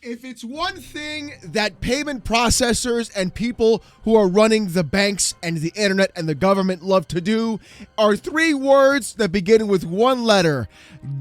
If it's one thing that payment processors and people who are running the banks and the internet and the government love to do, are three words that begin with one letter: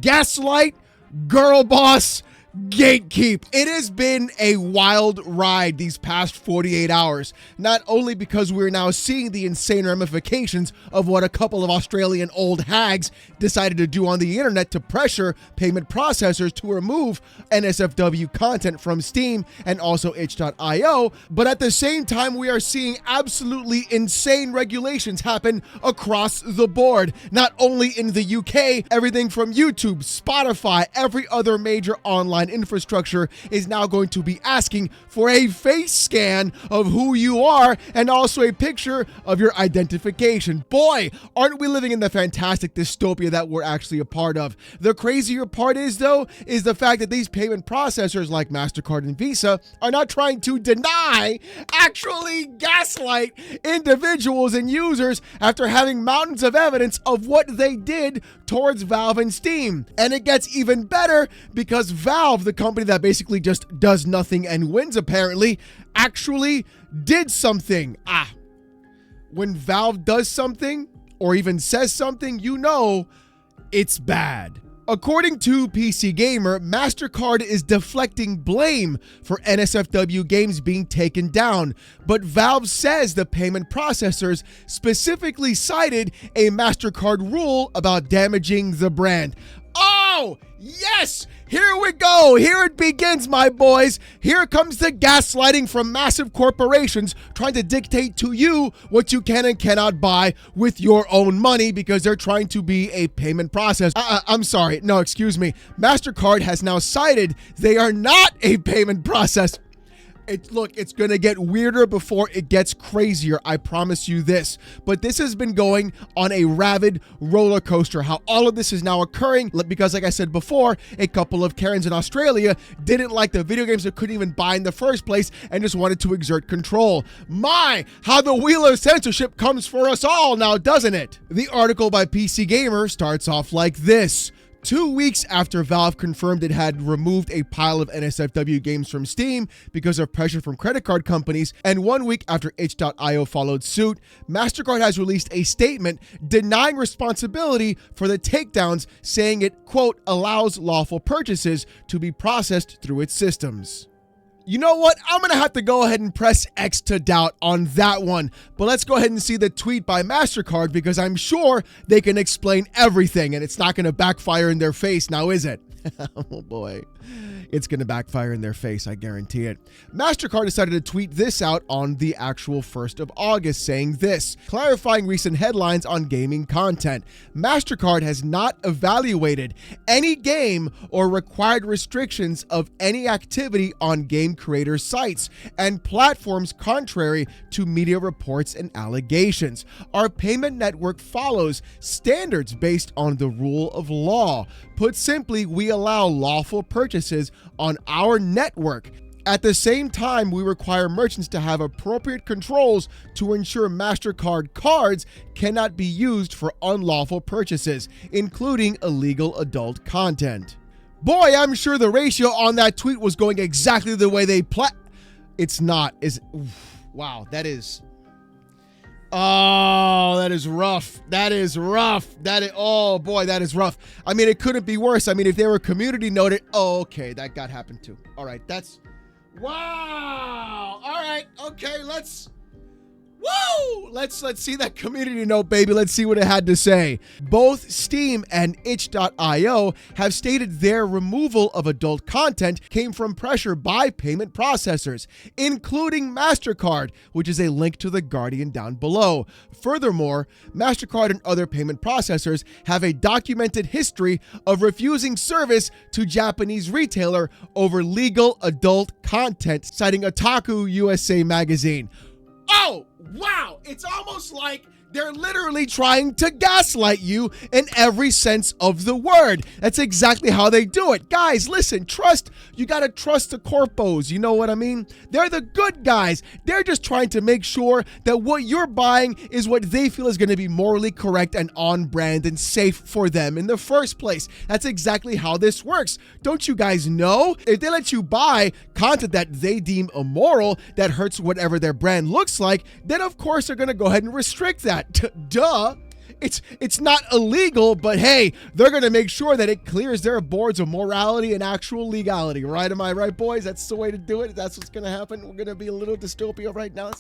gaslight, girl boss, gatekeep. It has been a wild ride these past 48 hours, not only because we're now seeing the insane ramifications of what a couple of Australian old hags decided to do on the internet to pressure payment processors to remove NSFW content from Steam and also itch.io, but at the same time we are seeing absolutely insane regulations happen across the board, not only in the UK. Everything from YouTube, Spotify, every other major online infrastructure is now going to be asking for a face scan of who you are and also a picture of your identification. Boy, aren't we living in the fantastic dystopia that we're actually a part of. The crazier part is, though, is the fact that these payment processors like MasterCard and Visa are not trying to deny, actually gaslight individuals and users after having mountains of evidence of what they did towards Valve and Steam. And it gets even better because Valve, the company that basically just does nothing and wins apparently, actually did something. When Valve does something or even says something, you know it's bad. According to PC Gamer, MasterCard is deflecting blame for NSFW games being taken down, but Valve says the payment processors specifically cited a MasterCard rule about damaging the brand. Oh, yes! Here we go. Here it begins, my boys. Here comes the gaslighting from massive corporations trying to dictate to you what you can and cannot buy with your own money because they're trying to be a payment processor. I'm sorry. No, excuse me. MasterCard has now cited they are not a payment processor. Look, it's going to get weirder before it gets crazier. I promise you this. But this has been going on a rabid roller coaster. How all of this is now occurring because, like I said before, a couple of Karens in Australia didn't like the video games they couldn't even buy in the first place and just wanted to exert control. My, how the wheel of censorship comes for us all now, doesn't it? The article by PC Gamer starts off like this. 2 weeks after Valve confirmed it had removed a pile of NSFW games from Steam because of pressure from credit card companies, and 1 week after itch.io followed suit, MasterCard has released a statement denying responsibility for the takedowns, saying it, quote, allows lawful purchases to be processed through its systems. You know what? I'm going to have to go ahead and press X to doubt on that one. But let's go ahead and see the tweet by MasterCard because I'm sure they can explain everything and it's not going to backfire in their face now, is it? Oh boy. It's going to backfire in their face, I guarantee it. MasterCard decided to tweet this out on the actual 1st of August, saying this, clarifying recent headlines on gaming content. MasterCard has not evaluated any game or required restrictions of any activity on game creators' sites and platforms contrary to media reports and allegations. Our payment network follows standards based on the rule of law. Put simply, we allow lawful purchases on our network. At the same time, we require merchants to have appropriate controls to ensure MasterCard cards cannot be used for unlawful purchases, including illegal adult content. Boy, I'm sure the ratio on that tweet was going exactly the way they It's not. Wow, that is... Oh, that is rough. That is rough. Oh boy, that is rough. I mean, it couldn't be worse. I mean, if they were community noted, oh, okay, that got happened too. All right, that's, wow. All right, okay, let's see that community note, baby. Let's see what it had to say. Both Steam and itch.io have stated their removal of adult content came from pressure by payment processors, including MasterCard, which is a link to the Guardian down below. Furthermore, MasterCard and other payment processors have a documented history of refusing service to Japanese retailer over legal adult content, citing Otaku USA magazine. Oh, wow. It's almost like They're literally trying to gaslight you in every sense of the word. That's exactly how they do it. Guys, listen, you gotta trust the corpos, you know what I mean? They're the good guys. They're just trying to make sure that what you're buying is what they feel is gonna be morally correct and on brand and safe for them in the first place. That's exactly how this works. Don't you guys know? If they let you buy content that they deem immoral, that hurts whatever their brand looks like, then of course they're gonna go ahead and restrict that. Duh. It's not illegal, but hey, they're going to make sure that it clears their boards of morality and actual legality, right? Am I right, boys? That's the way to do it. That's what's going to happen. We're going to be a little dystopia right now.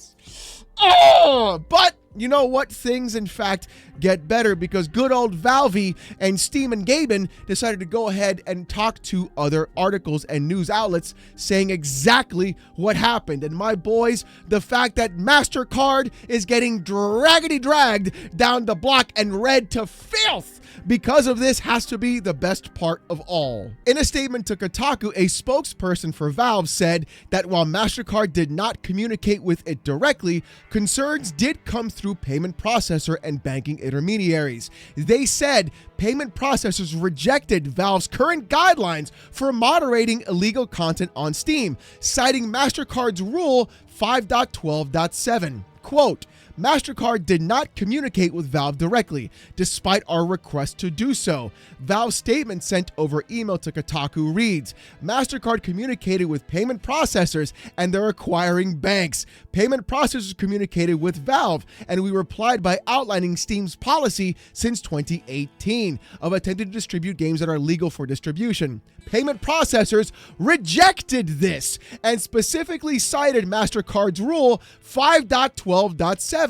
But you know what? Things, in fact, get better because good old Valve and Steam and Gaben decided to go ahead and talk to other articles and news outlets saying exactly what happened. And my boys, the fact that MasterCard is getting dragged down the block and read to filth because of this has to be the best part of all. In a statement to Kotaku, a spokesperson for Valve said that while MasterCard did not communicate with it directly, concerns did come through payment processor and banking intermediaries. They said payment processors rejected Valve's current guidelines for moderating illegal content on Steam, citing MasterCard's Rule 5.12.7. Quote, MasterCard did not communicate with Valve directly, despite our request to do so. Valve's statement sent over email to Kotaku reads, MasterCard communicated with payment processors and their acquiring banks. Payment processors communicated with Valve, and we replied by outlining Steam's policy since 2018 of attempting to distribute games that are legal for distribution. Payment processors rejected this and specifically cited MasterCard's Rule 5.12.7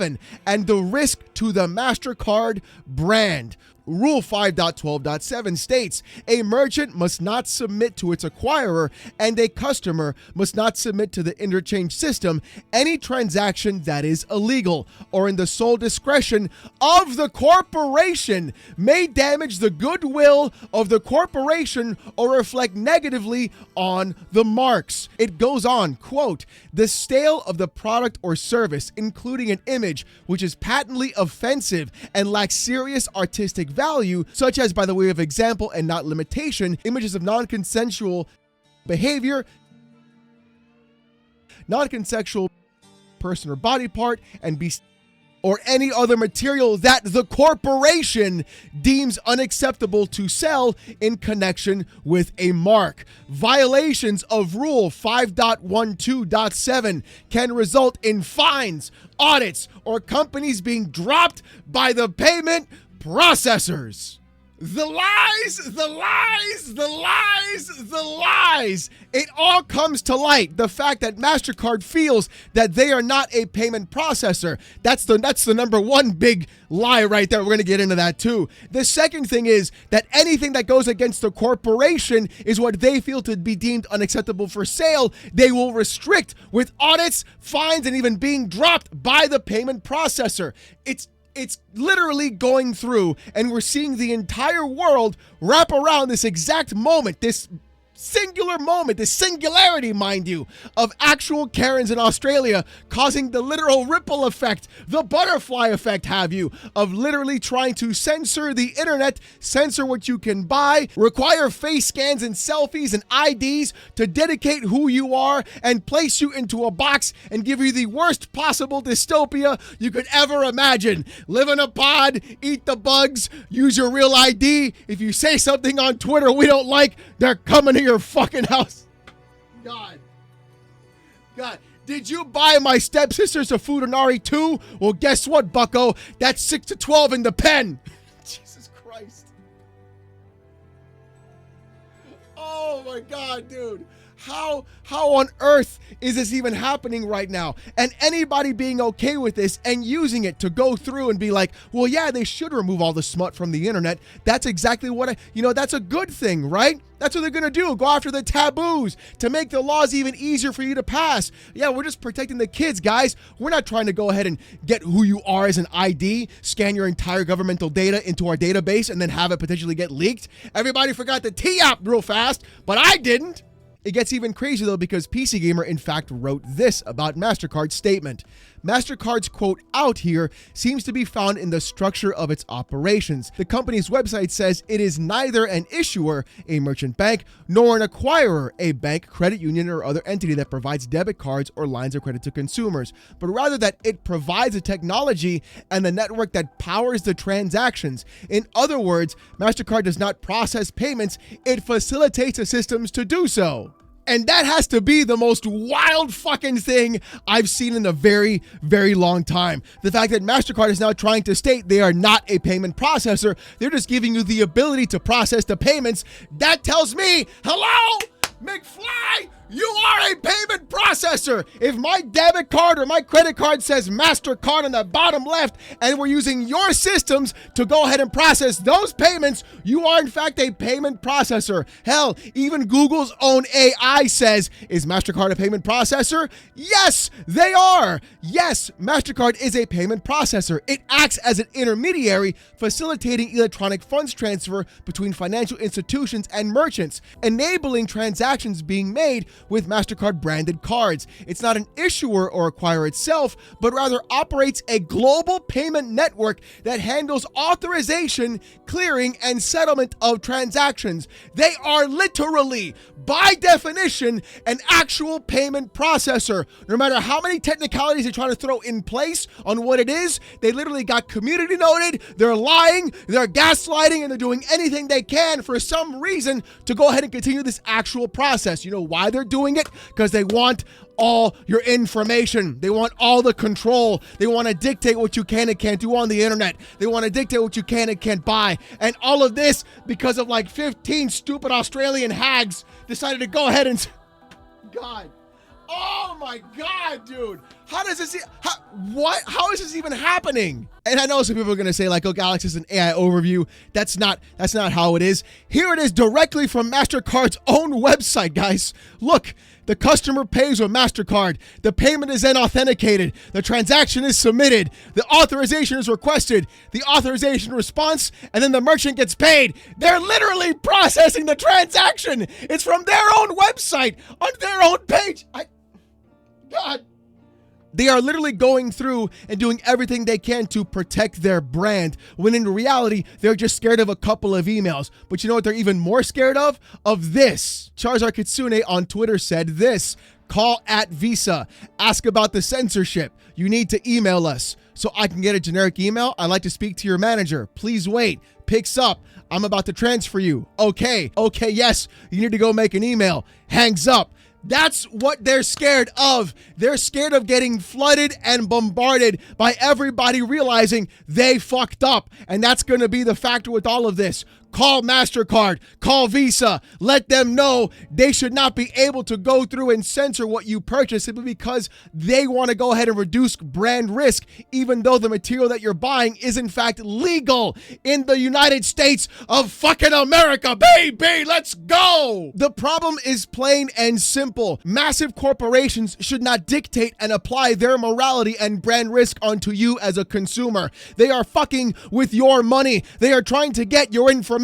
and the risk to the MasterCard brand. Rule 5.12.7 states, a merchant must not submit to its acquirer and a customer must not submit to the interchange system any transaction that is illegal or in the sole discretion of the corporation, may damage the goodwill of the corporation or reflect negatively on the marks. It goes on, quote, the sale of the product or service, including an image which is patently offensive and lacks serious artistic value, such as, by the way of example and not limitation, images of non-consensual behavior, non-consensual person or body part, and or any other material that the corporation deems unacceptable to sell in connection with a mark. Violations of Rule 5.12.7 can result in fines, audits, or companies being dropped by the payment processors. The lies, the lies, the lies, the lies. It all comes to light. The fact that MasterCard feels that they are not a payment processor. That's the number one big lie right there. We're going to get into that too. The second thing is that anything that goes against the corporation is what they feel to be deemed unacceptable for sale. They will restrict with audits, fines, and even being dropped by the payment processor. It's literally going through, and we're seeing the entire world wrap around this exact moment, this singular moment, this singularity, mind you, of actual Karens in Australia causing the literal ripple effect, the butterfly effect, have you, of literally trying to censor the internet, censor what you can buy, require face scans and selfies and IDs to dedicate who you are and place you into a box and give you the worst possible dystopia you could ever imagine. Live in a pod, eat the bugs, use your real ID. If you say something on Twitter we don't like, they're coming to your fucking house. God. Did you buy my stepsisters a Futanari too? Well, guess what, bucko? That's 6 to 12 in the pen. Jesus Christ. Oh my God, dude. How on earth is this even happening right now? And anybody being okay with this and using it to go through and be like, well, yeah, they should remove all the smut from the internet. That's exactly what that's a good thing, right? That's what they're going to do. Go after the taboos to make the laws even easier for you to pass. Yeah, we're just protecting the kids, guys. We're not trying to go ahead and get who you are as an ID, scan your entire governmental data into our database, and then have it potentially get leaked. Everybody forgot the TAP real fast, but I didn't. It gets even crazier though, because PC Gamer in fact wrote this about MasterCard's statement. MasterCard's quote out here seems to be found in the structure of its operations. The company's website says it is neither an issuer, a merchant bank, nor an acquirer, a bank, credit union, or other entity that provides debit cards or lines of credit to consumers, but rather that it provides the technology and the network that powers the transactions. In other words, MasterCard does not process payments, it facilitates the systems to do so. And that has to be the most wild fucking thing I've seen in a very, very long time. The fact that MasterCard is now trying to state they are not a payment processor. They're just giving you the ability to process the payments. That tells me, hello, McFly, you are a payment processor. If my debit card or my credit card says MasterCard on the bottom left and we're using your systems to go ahead and process those payments, you are in fact a payment processor. Hell, even Google's own AI says, is MasterCard a payment processor? Yes, they are. Yes, MasterCard is a payment processor. It acts as an intermediary, facilitating electronic funds transfer between financial institutions and merchants, enabling transactions being made with MasterCard branded cards. It's not an issuer or acquirer itself, but rather operates a global payment network that handles authorization, clearing, and settlement of transactions. They are literally, by definition, an actual payment processor. No matter how many technicalities they're trying to throw in place on what it is, they literally got community noted, they're lying, they're gaslighting, and they're doing anything they can for some reason to go ahead and continue this actual process. You know why they're doing it? Because they want all your information. They want all the control. They want to dictate what you can and can't do on the internet. They want to dictate what you can and can't buy. And all of this because of like 15 stupid Australian hags decided to go ahead and... God. Oh my God, dude. How does this... How is this even happening? And I know some people are going to say like, oh, Alex is an AI overview. That's not how it is. Here it is directly from MasterCard's own website, guys. Look, the customer pays with MasterCard. The payment is then authenticated. The transaction is submitted. The authorization is requested. The authorization response, and then the merchant gets paid. They're literally processing the transaction. It's from their own website on their own page. God. They are literally going through and doing everything they can to protect their brand, when in reality, they're just scared of a couple of emails. But you know what they're even more scared of? Of this. Charizard Kitsune on Twitter said this: call at Visa, ask about the censorship. You need to email us. So I can get a generic email. I'd like to speak to your manager. Please wait. Picks up. I'm about to transfer you. Okay, yes, you need to go make an email. Hangs up. That's what they're scared of. They're scared of getting flooded and bombarded by everybody realizing they fucked up. And that's going to be the factor with all of this. Call MasterCard, call Visa, let them know they should not be able to go through and censor what you purchase simply because they want to go ahead and reduce brand risk, even though the material that you're buying is in fact legal in the United States of fucking America, baby. Let's go. The problem is plain and simple. Massive corporations should not dictate and apply their morality and brand risk onto you as a consumer. They are fucking with your money. They are trying to get your information.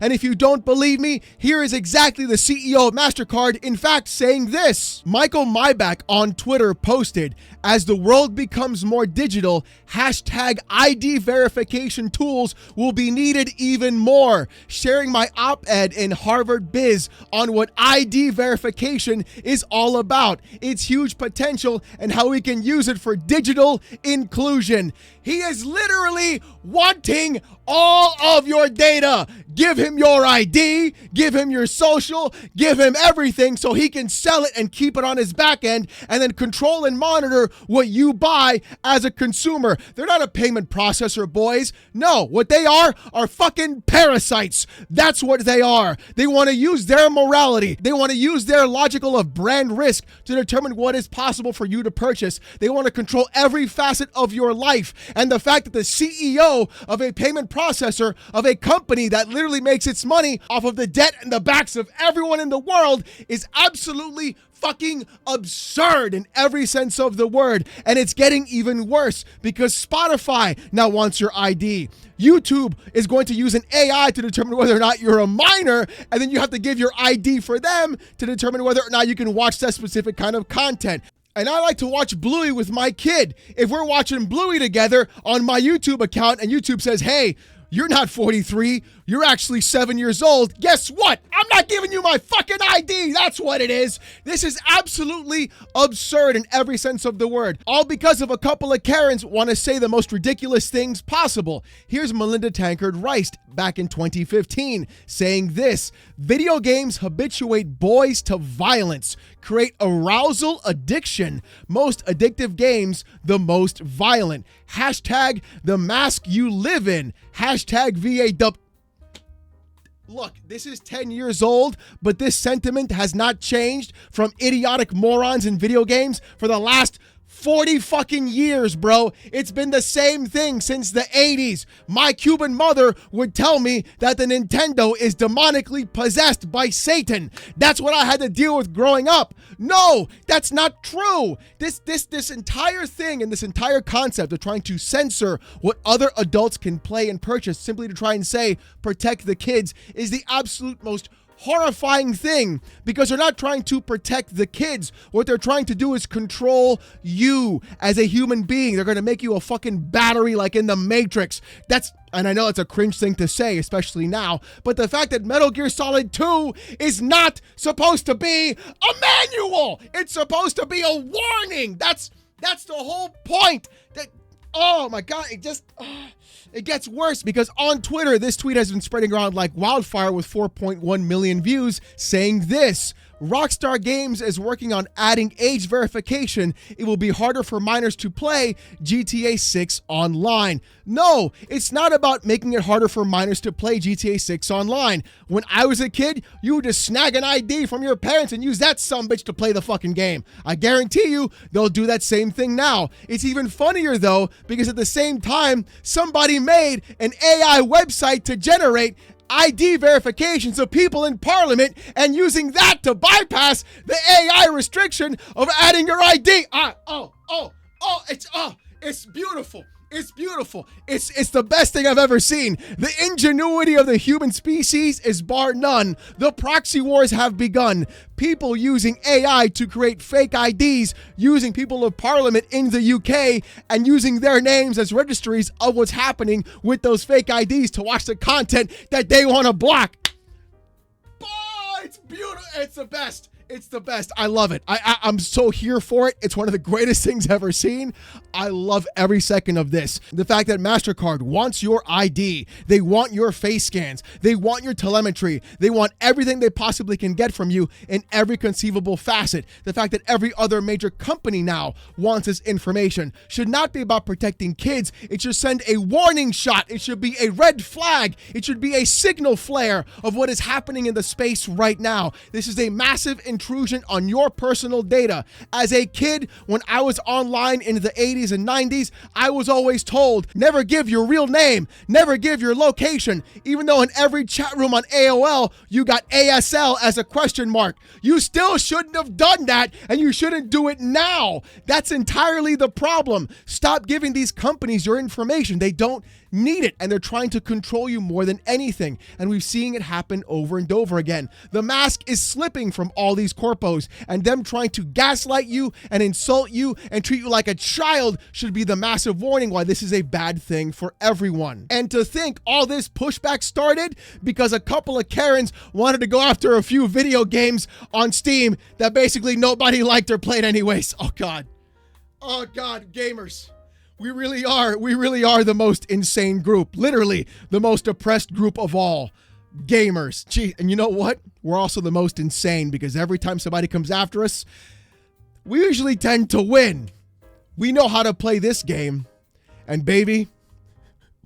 And if you don't believe me, here is exactly the CEO of MasterCard, in fact, saying this. Michael Maybach on Twitter posted, as the world becomes more digital, hashtag ID verification tools will be needed even more. Sharing my op-ed in Harvard Biz on what ID verification is all about, its huge potential, and how we can use it for digital inclusion. He is literally wanting all of your data. Give him your ID, give him your social, give him everything so he can sell it and keep it on his back end and then control and monitor what you buy as a consumer. They're not a payment processor, boys. No, what they are fucking parasites. That's what they are. They want to use their morality. They want to use their logical of brand risk to determine what is possible for you to purchase. They want to control every facet of your life. And the fact that the CEO of a payment processor of a company that literally makes its money off of the debt and the backs of everyone in the world is absolutely fucking absurd in every sense of the word. And it's getting even worse because Spotify now wants your ID. YouTube is going to use an AI to determine whether or not you're a minor, and then you have to give your ID for them to determine whether or not you can watch that specific kind of content. And I like to watch Bluey with my kid. If we're watching Bluey together on my YouTube account and YouTube says, hey, you're not 43, you're actually 7 years old, guess what? I'm not giving you my fucking ID. That's what it is. This is absolutely absurd in every sense of the word. All because of a couple of Karens want to say the most ridiculous things possible. Here's Melinda Tankard Rice back in 2015 saying this: video games habituate boys to violence, create arousal addiction. Most addictive games, the most violent. Hashtag the mask you live in. Hashtag VAW. Look, this is 10 years old, but this sentiment has not changed from idiotic morons in video games for the last 40 fucking years, bro. It's been the same thing since the 80s. My Cuban mother would tell me that the Nintendo is demonically possessed by Satan. That's what I had to deal with growing up. No, that's not true. This entire thing and this entire concept of trying to censor what other adults can play and purchase simply to try and say protect the kids is the absolute most horrifying thing, because they're not trying to protect the kids. What they're trying to do is control you as a human being. They're going to make you a fucking battery like in the Matrix. And I know it's a cringe thing to say, especially now, but the fact that Metal Gear Solid 2 is not supposed to be a manual. It's supposed to be a warning. That's the whole point. Oh my God, it gets worse because on Twitter, this tweet has been spreading around like wildfire with 4.1 million views saying this: Rockstar Games is working on adding age verification. It will be harder for minors to play GTA 6 online. No, it's not about making it harder for minors to play GTA 6 online. When I was a kid, you would just snag an ID from your parents and use that sumbitch to play the fucking game. I guarantee you they'll do that same thing now. It's even funnier though, because at the same time, somebody made an AI website to generate ID verifications of people in Parliament and using that to bypass the AI restriction of adding your ID. It's beautiful. It's beautiful. It's the best thing I've ever seen. The ingenuity of the human species is bar none. The proxy wars have begun. People using AI to create fake IDs, using people of Parliament in the UK and using their names as registries of what's happening with those fake IDs to watch the content that they want to block. Oh, it's beautiful. It's the best. It's the best. I love it. I'm so here for it. It's one of the greatest things ever seen. I love every second of this. The fact that MasterCard wants your ID. They want your face scans. They want your telemetry. They want everything they possibly can get from you in every conceivable facet. The fact that every other major company now wants this information should not be about protecting kids. It should send a warning shot. It should be a red flag. It should be a signal flare of what is happening in the space right now. This is a massive intrusion on your personal data. As a kid, when I was online in the 80s and 90s, I was always told, never give your real name, never give your location, even though in every chat room on AOL, you got ASL as a question mark. You still shouldn't have done that, and you shouldn't do it now. That's entirely the problem. Stop giving these companies your information. They don't need it, and they're trying to control you more than anything, and we've seen it happen over and over again. The mask is slipping from all these corpos, and them trying to gaslight you and insult you and treat you like a child should be the massive warning why this is a bad thing for everyone. And to think all this pushback started because a couple of Karens wanted to go after a few video games on Steam that basically nobody liked or played anyways. Oh God, gamers. We really are the most insane group, literally the most oppressed group of all. Gamers. Gee, and you know what? We're also the most insane because every time somebody comes after us, we usually tend to win. We know how to play this game. And baby,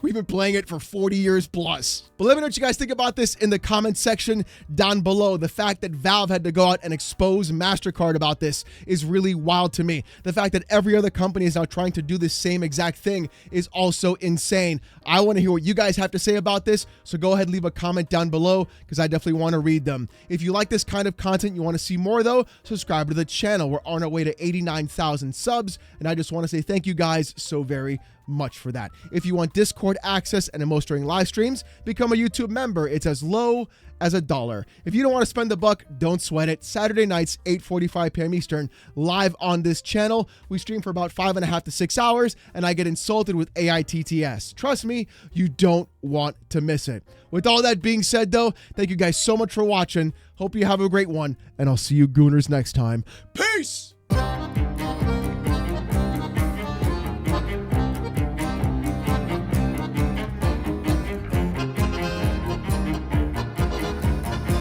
We've been playing it for 40 years plus. But let me know what you guys think about this in the comment section down below. The fact that Valve had to go out and expose MasterCard about this is really wild to me. The fact that every other company is now trying to do the same exact thing is also insane. I want to hear what you guys have to say about this, so go ahead and leave a comment down below because I definitely want to read them. If you like this kind of content, you want to see more though, subscribe to the channel. We're on our way to 89,000 subs, and I just want to say thank you guys so very much for that. If you want Discord access and emotes during live streams, become a YouTube member. It's as low as $1. If you don't want to spend the buck, don't sweat it. Saturday nights, 8:45 p.m. Eastern, live on this channel. We stream for about 5.5 to 6 hours, and I get insulted with AITTS. Trust me, you don't want to miss it. With all that being said, though, thank you guys so much for watching. Hope you have a great one, and I'll see you gooners next time. Peace!